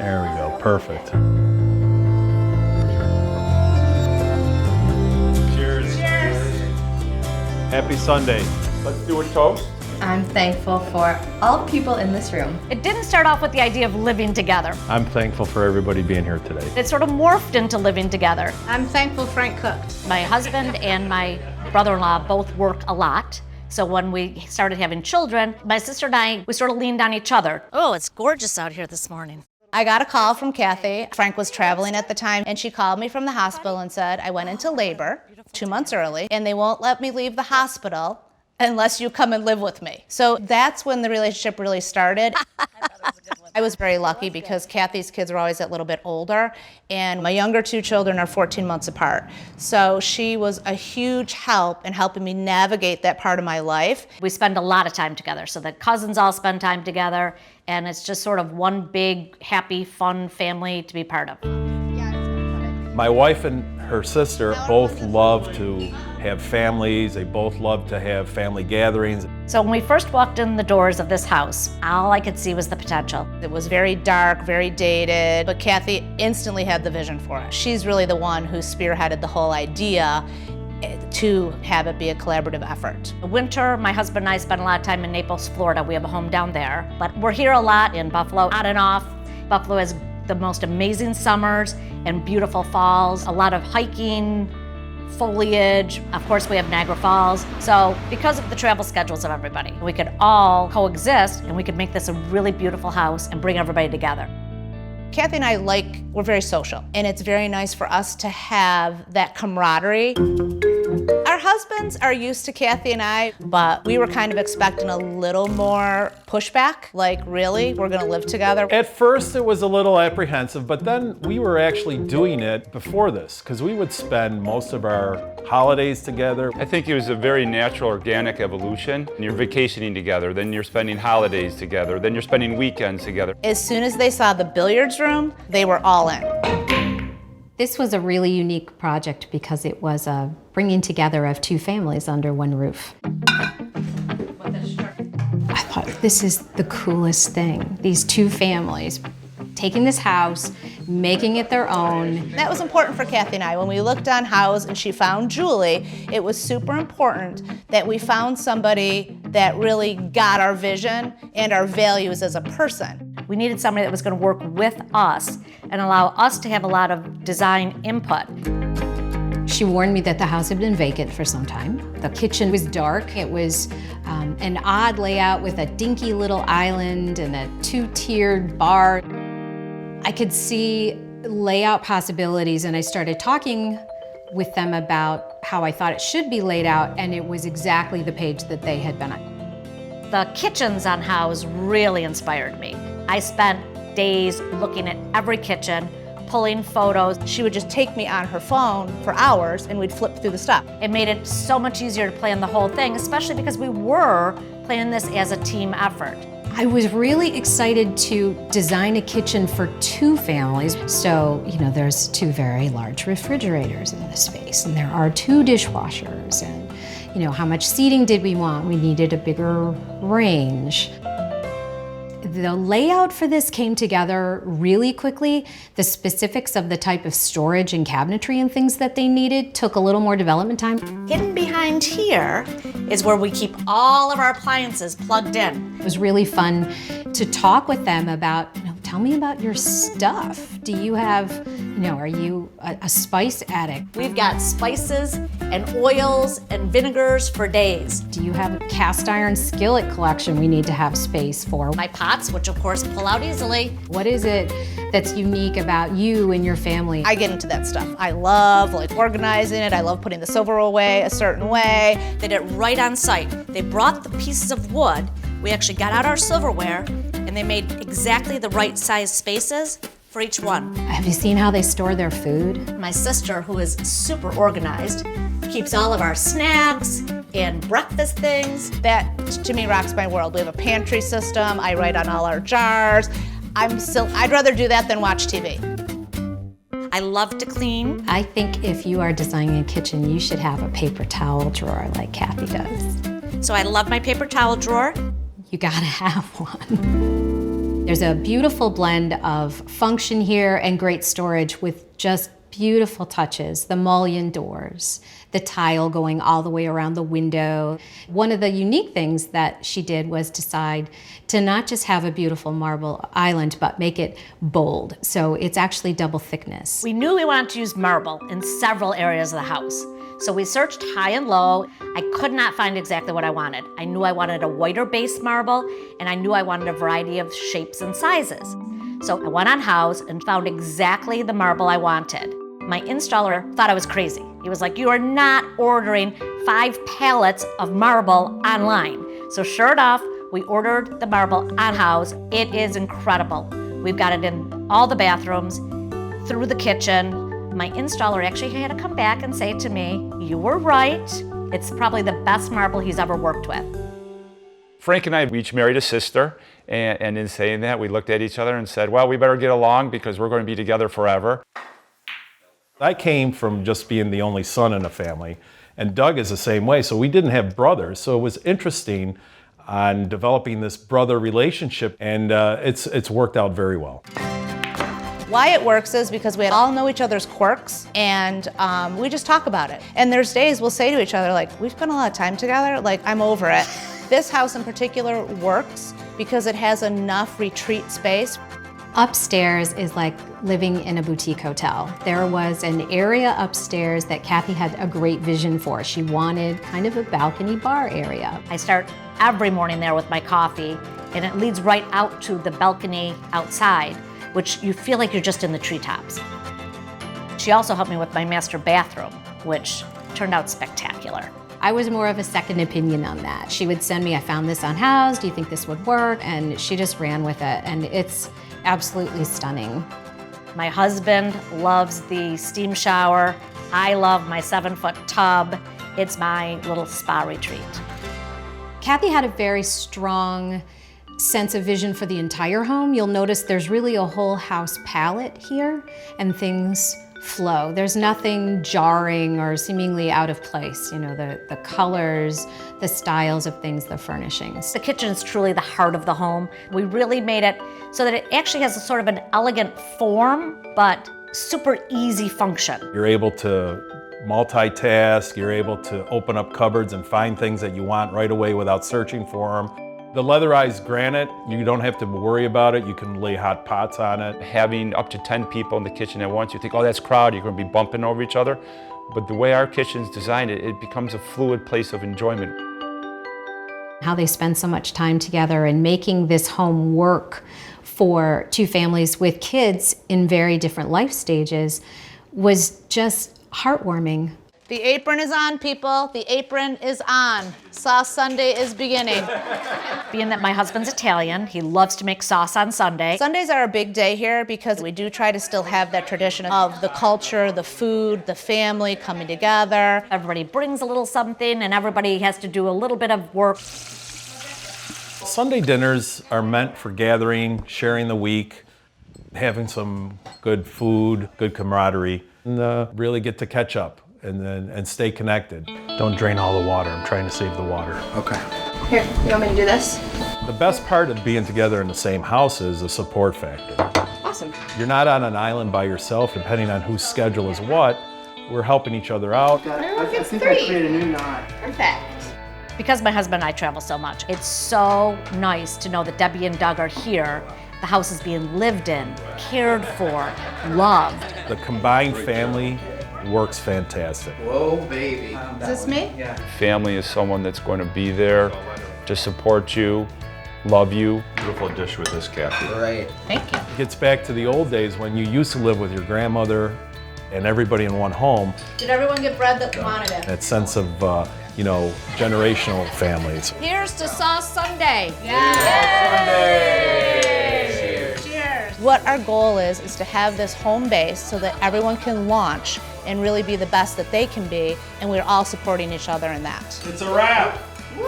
There we go, perfect. Cheers. Cheers. Happy Sunday. Let's do a toast. I'm thankful for all people in this room. It didn't start off with the idea of living together. I'm thankful for everybody being here today. It sort of morphed into living together. I'm thankful Frank cooked. My husband and my brother-in-law both work a lot. So when we started having children, my sister and I, we sort of leaned on each other. Oh, it's gorgeous out here this morning. I got a call from Kathy. Frank was traveling at the time, and she called me from the hospital and said, I went into labor 2 months early, and they won't let me leave the hospital unless you come and live with me. So that's when the relationship really started. I was very lucky because Kathy's kids were always a little bit older, and my younger two children are 14 months apart. So she was a huge help in helping me navigate that part of my life. We spend a lot of time together, so the cousins all spend time together, and it's just sort of one big, happy, fun family to be part of. My wife and her sister both love to have families. They both love to have family gatherings. So when we first walked in the doors of this house, all I could see was the potential. It was very dark, very dated, but Kathy instantly had the vision for us. She's really the one who spearheaded the whole idea to have it be a collaborative effort. In winter, my husband and I spend a lot of time in Naples, Florida. We have a home down there, but we're here a lot in Buffalo, on and off. Buffalo has the most amazing summers and beautiful falls, a lot of hiking, foliage. Of course, we have Niagara Falls. So because of the travel schedules of everybody, we could all coexist and we could make this a really beautiful house and bring everybody together. Kathy and I we're very social, and it's very nice for us to have that camaraderie. Our husbands are used to Kathy and I, but we were kind of expecting a little more pushback, like, really, we're gonna live together? At first it was a little apprehensive, but then we were actually doing it before this, because we would spend most of our holidays together. I think it was a very natural, organic evolution. You're vacationing together, then you're spending holidays together, then you're spending weekends together. As soon as they saw the billiards room, they were all in. This was a really unique project because it was a bringing together of two families under one roof. I thought, this is the coolest thing. These two families taking this house, making it their own. That was important for Kathy and I. When we looked on House and she found Julie, it was super important that we found somebody that really got our vision and our values as a person. We needed somebody that was going to work with us and allow us to have a lot of design input. She warned me that the house had been vacant for some time. The kitchen was dark. It was an odd layout with a dinky little island and a two-tiered bar. I could see layout possibilities, and I started talking with them about how I thought it should be laid out, and it was exactly the page that they had been on. The kitchens on House really inspired me. I spent days looking at every kitchen, pulling photos. She would just take me on her phone for hours and we'd flip through the stuff. It made it so much easier to plan the whole thing, especially because we were planning this as a team effort. I was really excited to design a kitchen for two families. So, there's two very large refrigerators in the space, and there are two dishwashers, and, how much seating did we want? We needed a bigger range. The layout for this came together really quickly. The specifics of the type of storage and cabinetry and things that they needed took a little more development time. Hidden behind here is where we keep all of our appliances plugged in. It was really fun to talk with them about, tell me about your stuff. Do you have, are you a spice addict? We've got spices and oils and vinegars for days. Do you have a cast iron skillet collection we need to have space for? My pots, which of course pull out easily. What is it that's unique about you and your family? I get into that stuff. I love organizing it. I love putting the silver away a certain way. They did it right on site. They brought the pieces of wood. We actually got out our silverware and they made exactly the right size spaces for each one. Have you seen how they store their food? My sister, who is super organized, keeps all of our snacks and breakfast things. That, to me, rocks my world. We have a pantry system. I write on all our jars. I'd rather do that than watch TV. I love to clean. I think if you are designing a kitchen, you should have a paper towel drawer like Kathy does. So I love my paper towel drawer. You gotta have one. There's a beautiful blend of function here and great storage with just beautiful touches. The mullion doors, the tile going all the way around the window. One of the unique things that she did was decide to not just have a beautiful marble island, but make it bold. So it's actually double thickness. We knew we wanted to use marble in several areas of the house. So we searched high and low. I could not find exactly what I wanted. I knew I wanted a whiter base marble, and I knew I wanted a variety of shapes and sizes. So I went on Houzz and found exactly the marble I wanted. My installer thought I was crazy. He was like, you are not ordering 5 pallets of marble online. So sure enough, we ordered the marble on Houzz. It is incredible. We've got it in all the bathrooms, through the kitchen. My installer actually had to come back and say to me, you were right. It's probably the best marble he's ever worked with. Frank and I each married a sister, and in saying that, we looked at each other and said, well, we better get along because we're going to be together forever. I came from just being the only son in the family, and Doug is the same way, so we didn't have brothers, so it was interesting on developing this brother relationship, and it's worked out very well. Why it works is because we all know each other's quirks, and we just talk about it. And there's days we'll say to each other, like, we've spent a lot of time together, like, I'm over it. This house in particular works because it has enough retreat space. Upstairs is like living in a boutique hotel. There was an area upstairs that Kathy had a great vision for. She wanted kind of a balcony bar area. I start every morning there with my coffee, and it leads right out to the balcony outside, which you feel like you're just in the treetops. She also helped me with my master bathroom, which turned out spectacular. I was more of a second opinion on that. She would send me, I found this on Houzz, do you think this would work? And she just ran with it, and it's absolutely stunning. My husband loves the steam shower. I love my 7-foot tub. It's my little spa retreat. Kathy had a very strong sense of vision for the entire home. You'll notice there's really a whole house palette here, and things flow. There's nothing jarring or seemingly out of place. You know, the colors, the styles of things, the furnishings. The kitchen is truly the heart of the home. We really made it so that it actually has a sort of an elegant form, but super easy function. You're able to multitask, you're able to open up cupboards and find things that you want right away without searching for them. The leatherized granite, you don't have to worry about it. You can lay hot pots on it. Having up to 10 people in the kitchen at once, you think, oh, that's crowded, you're going to be bumping over each other. But the way our kitchen's designed, it becomes a fluid place of enjoyment. How they spend so much time together and making this home work for 2 families with kids in very different life stages was just heartwarming. The apron is on, people. The apron is on. Sauce Sunday is beginning. Being that my husband's Italian, he loves to make sauce on Sunday. Sundays are a big day here because we do try to still have that tradition of the culture, the food, the family coming together. Everybody brings a little something, and everybody has to do a little bit of work. Sunday dinners are meant for gathering, sharing the week, having some good food, good camaraderie, and really get to catch up. And stay connected. Don't drain all the water. I'm trying to save the water. Okay. Here, you want me to do this? The best part of being together in the same house is the support factor. Awesome. You're not on an island by yourself, depending on whose schedule is what. We're helping each other out. I think I created a new knot. Perfect. Because my husband and I travel so much, it's so nice to know that Debbie and Doug are here. The house is being lived in, cared for, loved. The combined family works fantastic. Whoa, baby. Is this me? Yeah. Family is someone that's going to be there to support you, love you. Beautiful dish with this, Kathy. Right. Thank you. It gets back to the old days when you used to live with your grandmother and everybody in one home. Did everyone get bread that wanted it? That sense of, generational families. Here's to Sauce Sunday. Cheers. What our goal is to have this home base so that everyone can launch and really be the best that they can be, and we're all supporting each other in that. It's a wrap. Woo!